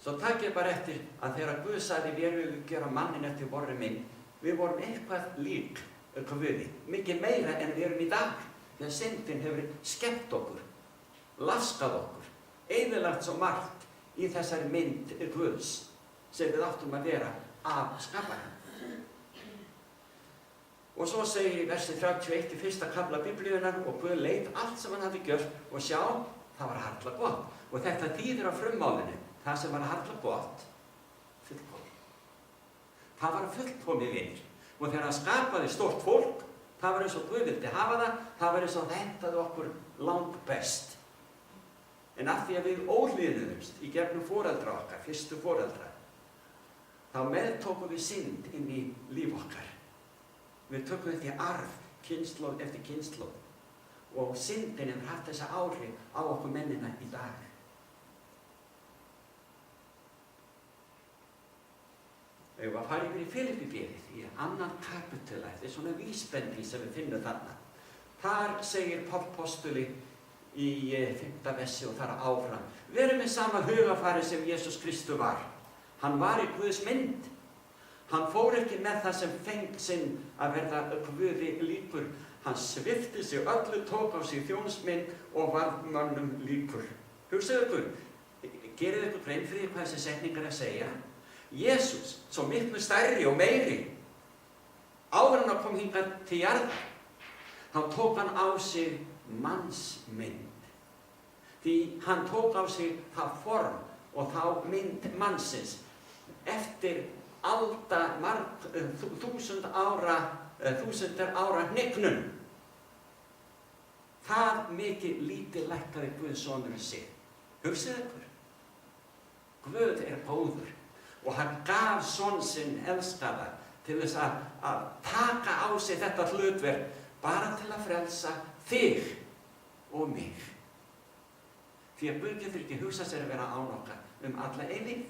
Svo takk ég bara eftir að þegar Guð sagði við viljum gera manninn eftir vorri mynd, við vorum eitthvað lík Guði, mikið meira en við erum í dag. Þegar syndin hefur skemmt okkur, laskað okkur, eyðilagt svo margt í þessari mynd Guðs sem við áttum að vera af skaparanum. Og svo segir í versi 31 í fyrsta kafla Biblíunnar og Guð leit allt sem hann hafði gjört og sjá, það var harla gott. Og þetta þýðir á frummálinu, það sem var harla gott, fullkomið. Það var fullkomið vinir. Og þegar hann skapaði stórt fólk, það var eins og Guð vildi hafa það, það var eins og það hentaði okkur langt best. En af því að við óhlýðnuðumst í gegnum foreldra okkar, fyrstu foreldra, þá meðtókum við synd inn í líf okkar. Við tökum þetta í arf, kynslóð eftir kynslóð. Og syndin hefur haft þessa áhrif á okkur mennina í dag. Við varum að fara yfir í Filippíbréfið í annan kapítula, þetta er svona vísbending sem við finnum þarna. Þar segir Páll postuli í 5. versi og þar áfram: Verum með sama hugafari sem Jesús Kristur var. Hann var í Guðs mynd. Hann fór ekki með það sem feng sinn að verða Guði líkur. Hann svipti sig öllu, tók á sig þjónsmynd og varð mönnum líkur. Hugsaðu ykkur, gerið ykkur grein fyrir hvað þessi setningar að segja. Jesús, svo miklu stærri og meiri, áður en hann kom hingað til jarðar, þá tók hann á sig mannsmynd. Því hann tók á sig það form og þá mynd mannsins eftir þúsundar ára hnignun. Það mikið lítið lækkaði Guðs sonurinn sig. Hugsið ykkur. Guð er góður og hann gaf son sinn elskaða til þess að taka á sig þetta hlutverk bara til að frelsa þig og mig. Því að Guð getur ekki hugsað sér að vera án okkar alla eilífð.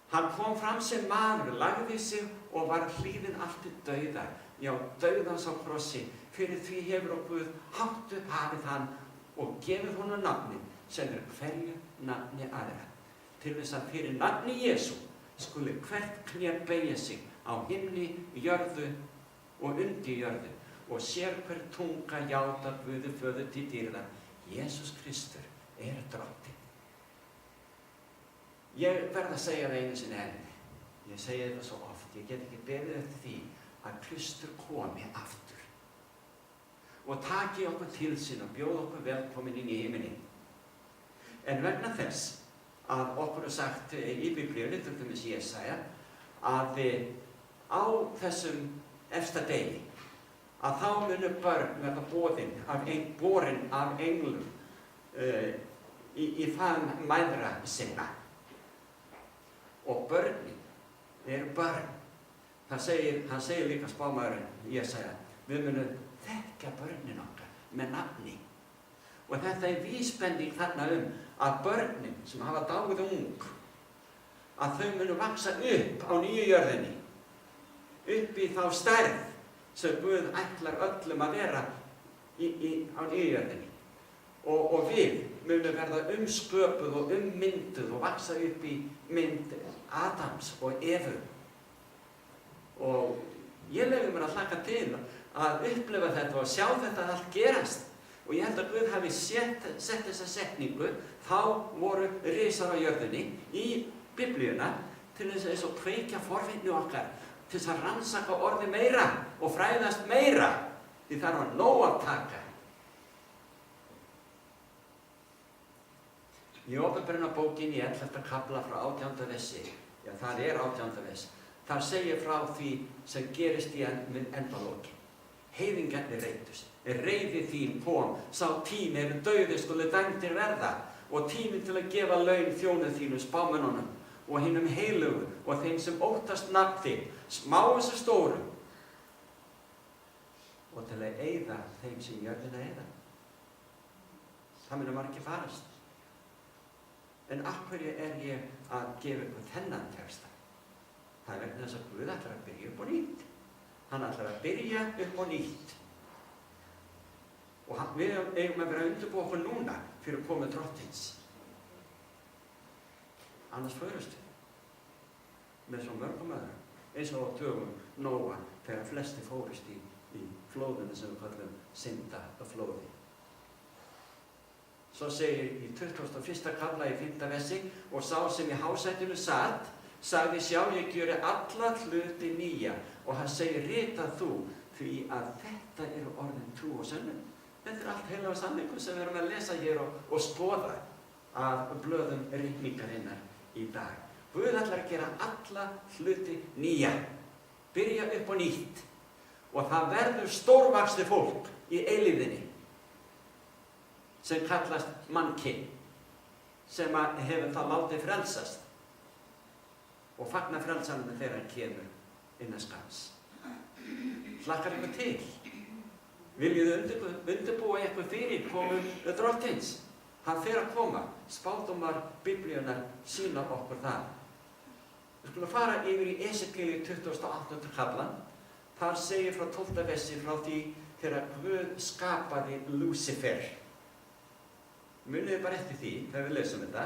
Hann kom fram sem maður, lagði sig og var hlýðinn allt til dauðar. Já, dauðans á krossi. Fyrir því hefur Guð hátt upp hafið hann og gefið honum nafnið sem hverju nafni aðra. Til þess að fyrir nafni Jesú skuli hvert kné beygja sig á himni, jörðu og undir jörðu og sér hver tunga játa Guði föður til dýrðar. Jesús Kristur er drottinn. Ég verð að segja það einu sinni enn. Ég segi þetta svo oft. Ég get ekki beðið eftir því að Kristur komi aftur og taki okkur til sín og bjóði okkur velkomin inn í himinin. En vegna þess að okkur er sagt í Biblíunni, til dæmis Jesaja, að á þessum efsta degi að þá munu börn verða borin af englum í faðm mæðra sinna. Og börnin eru börn. Hann segir líka spámaðurinn Jesaja, við munum þekkja börnin okkar með nafni. Og þetta er vísbending þarna að börnin sem hafa dáið ung, að þau munu vaksa upp á nýju jörðinni, upp í þá stærð sem Guð ætlar öllum að vera á nýju jörðinni. Og við munum verða umsköpuð og ummynduð og vaksa upp í mynd Adams og Evu. Og ég leyfi mér að hlakka til að upplifa þetta og sjá þetta allt gerast. Og ég held að Guð hafi sett þessa setningu, þá voru risar á jörðinni í Biblíuna til þess að kveikja forvitni okkar, til þess að rannsaka orðið meira og fræðast meira, því það var nóg að taka. Í Opinberunarbókinni í 11. kafla frá 18. versi, já það er 18. vers, þar segir frá því sem gerist í endalokin. Heiðingarnir reiddust, reiði þín kom, sá tími eru dauðir skulu dæmdir verða og tíminn til að gefa laun þjónuð þínum spámönnunum og hinum heilugu og þeim sem óttast nafn þitt, smáum sem stórum og til að eyða þeim sem jörðina eyða. Það munu margir farast. En af hverju er ég að gefa ykkur þennan texta? Það er vegna þess að Guð ætlar að byrja upp á nýtt. Hann ætlar að byrja upp á nýtt. Og við eigum að vera að undirbúa okkur núna fyrir komu Drottins. annars förust við. Með svo mörgum öðrum. Eins og á dögum Nóa þegar flesti fórust í flóðinu sem við kallum syndaflóði. Svo segir í 21. kafla í 5. versi: og sá sem í hásætinu sat, sagði: sjá, ég gjöri alla hluti nýja. Og hann segir: ritað þú, því að þetta eru orðin trú og sönnun. Þetta allt heilaga sannleikur sem við erum að lesa hér og skoða af blöðum rigningarinnar í dag. Guð ætlar að gera alla hluti nýja, byrja upp á nýtt, og það verður stórvaxið fólk í eilífðinni sem kallast mannkyn, sem hefur það látið frelsast og fagna frelsanum þegar hann kemur innan skamms. Hlakkar ykkur til? Viljið undirbúa ykkur fyrir komum Drottins? Hann fer að koma. Spádómar Biblíunnar sýna okkur það. Við skulum fara yfir í Esekíel 28. kaflan. Þar segir frá 12. versi frá því þegar Guð skapaði Lúsifer. Muniði bara eftir því, þegar við lesum þetta,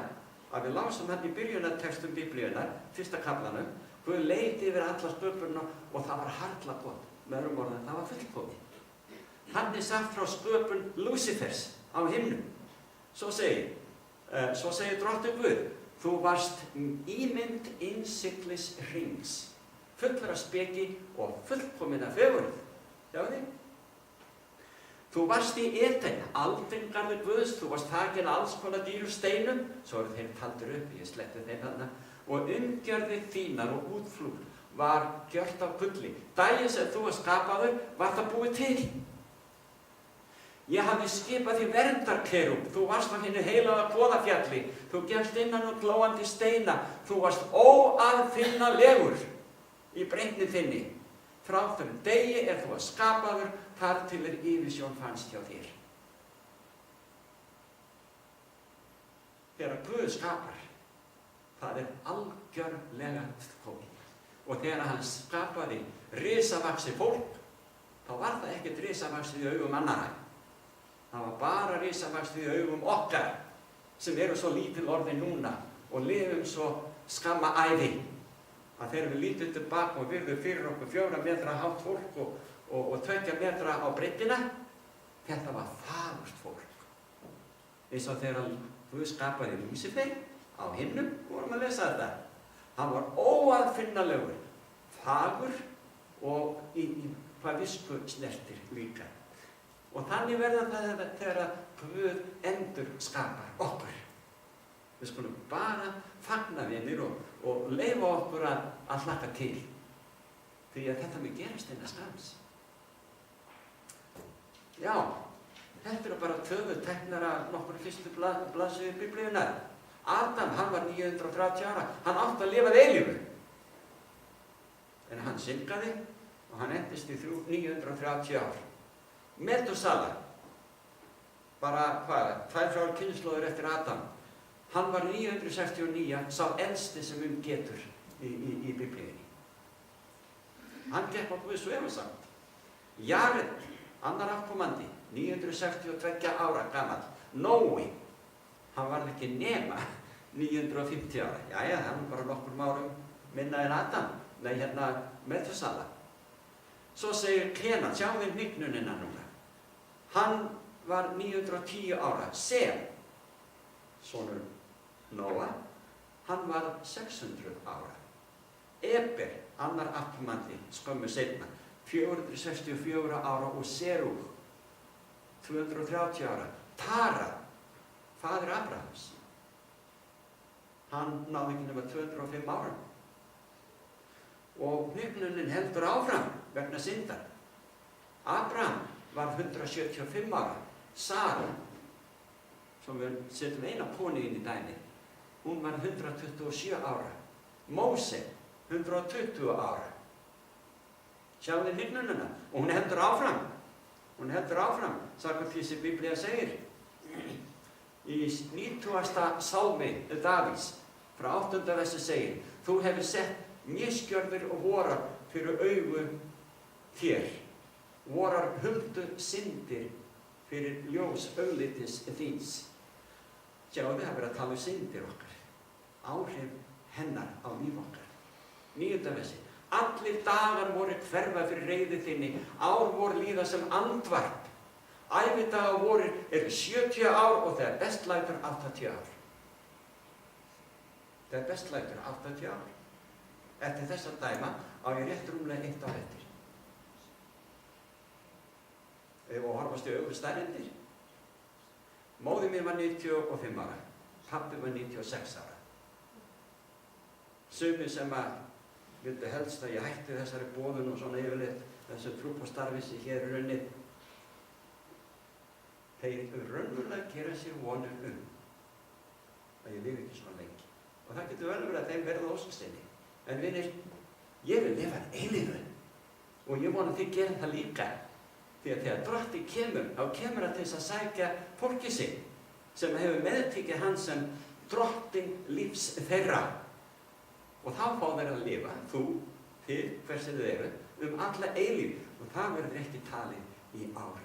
að við lásum hann í byrjunartextum Biblíunnar, 1. kaflanum. Guð leit yfir alla sköpunina og það var harla gott. Með öðrum orðum, það var fullkomið. Hann sagt frá sköpun Lúsifers á himnum. Svo segir Drottinn Guð: þú varst ímynd innsiglis hrings, fullur af speki og fullkomin af fegurð. Sjáðu? Þú varst í Eden, aldingarður Guðs, þú varst þakin alls konar dýrum steinum, svo eru þeir taldir upp, ég sletti þeim þarna, og umgjörðir þínar og útflúr var gjört af gulli. Daginn sem þú var skapaður var það búið til. Ég hafði skipað því verndarkerúb, þú varst á hinu heilaga goðafjalli, þú gefst innan og glóandi steina, þú varst óaðfinnanlegur í breytni þinni. Frá þeim degi þú var skapaður, þar til yfirsjón fannst hjá þér. Þegar Guð skapar, það algjörlega fullkomið. Og þegar hann skapaði risavaxið fólk, þá var það ekkert risavaxið í augum annarra. Það var bara risavaxið í augum okkar, sem eru svo lítil orðin núna og lifum svo skamma ævi, að þegar við lítum tilbaka og virðum fyrir okkur 4 metra hátt fólk og 2 metra á breiddina, þetta var fagurt fólk. Eins og þegar Guð skapaði Lúsifer á himnum, vorum að lesa þetta. Hann var óaðfinnanlegur, fagur og í hvað visku snertir líka. Og þannig verður það þegar Guð endur skapar okkur. Við skulum bara fagna vinir og leyfa okkur að hlakka til. Því að þetta mun gerast innan skamms. Já, þetta eru bara töfuteknar af nokkur fyrstu blaðsíður Biblíunnar. Adam, hann var 930 ára. Hann átti að lifa eilífu. En hann syngaði og hann endist í 930 ár. Metusala, bara 2-3 kynslóðir eftir Adam. Hann var 969, sá elsti sem getur í Biblíunni. Hann gekk á Guðs efasemd. Jared, annar afkomandi, 962 ára gamall. Nói, hann var ekki nema 950 ára. Jæja, hann var bara nokkur árum minna en Adam. Nei, Metusala. Svo segir Kenan, sjáum við hnignunina núna. Hann var 910 ára. Sem, sonur Nóa, hann var 600 ára. Eber, annar afkomandi, skömmu seinna, 464 ára og Serúg, 230 ára. Tara, faðir Abrahams, hann náði ekki nema 205 ára. Og hnignunin heldur áfram vegna syndar. Abraham var 175 ára. Sara, sem við setjum eina konu inn í dæmi, hún var 127 ára. Móse, 120 ára. Sjáum við hnignunina. Og hún heldur áfram. Hún heldur áfram, samkvæmt því sem Biblía segir. Í 90. sálmi Davíðs, frá 8. versi segir: þú hefur sett misgjörðir og vorar fyrir augu þér. Vorar huldu syndir fyrir ljós auglitis þíns. Sjáum við að vera að tala syndir okkar. áhrif hennar á líf okkar. 9. versi. Allir dagar voru hverfa fyrir reiði þinni, ár vor líða sem andvarp. Ævidagar voru eru 70 ár og þegar best lætur 80 ár. Þegar best lætur 80 ár. Eftir þessa dæma á ég rétt rúmlega 1 ár eftir. Ef og horfast í augu staðreyndir. Móðir mín var 95 ára, pabbi var 96 ára. Sumir sem að vildu helst að ég hætti þessari boðun og svona yfirleitt þessu trúboðsstarfi sem hér er unnið. Þeir raunverulega gera sér vonir að ég lifi ekki svona lengi. Og það getur vel verið að þeim verða óskastinni. En vinir, ég vil lifa eilífu og ég vona að þið gerir það líka. Því að þegar Drottinn kemur, þá kemur hann til þess að sækja fólkið sig sem hefur meðtekið hann sem Drottinn lífs þeirra. Og þá fá þeir að lifa, þú, þið, hver sem þið eru, alla eilífð. Og það verður ekki talið í ár.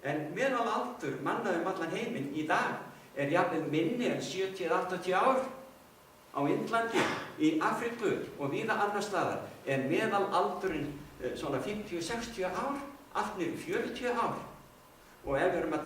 En meðalaldur manna allan heiminn í dag er jafnvel minni en 70-80 ár. Á Indlandi, í Afríku og víða annars staðar er meðalaldurinn svona 50-60 ár, allt niður 40 ár. Og ef við erum að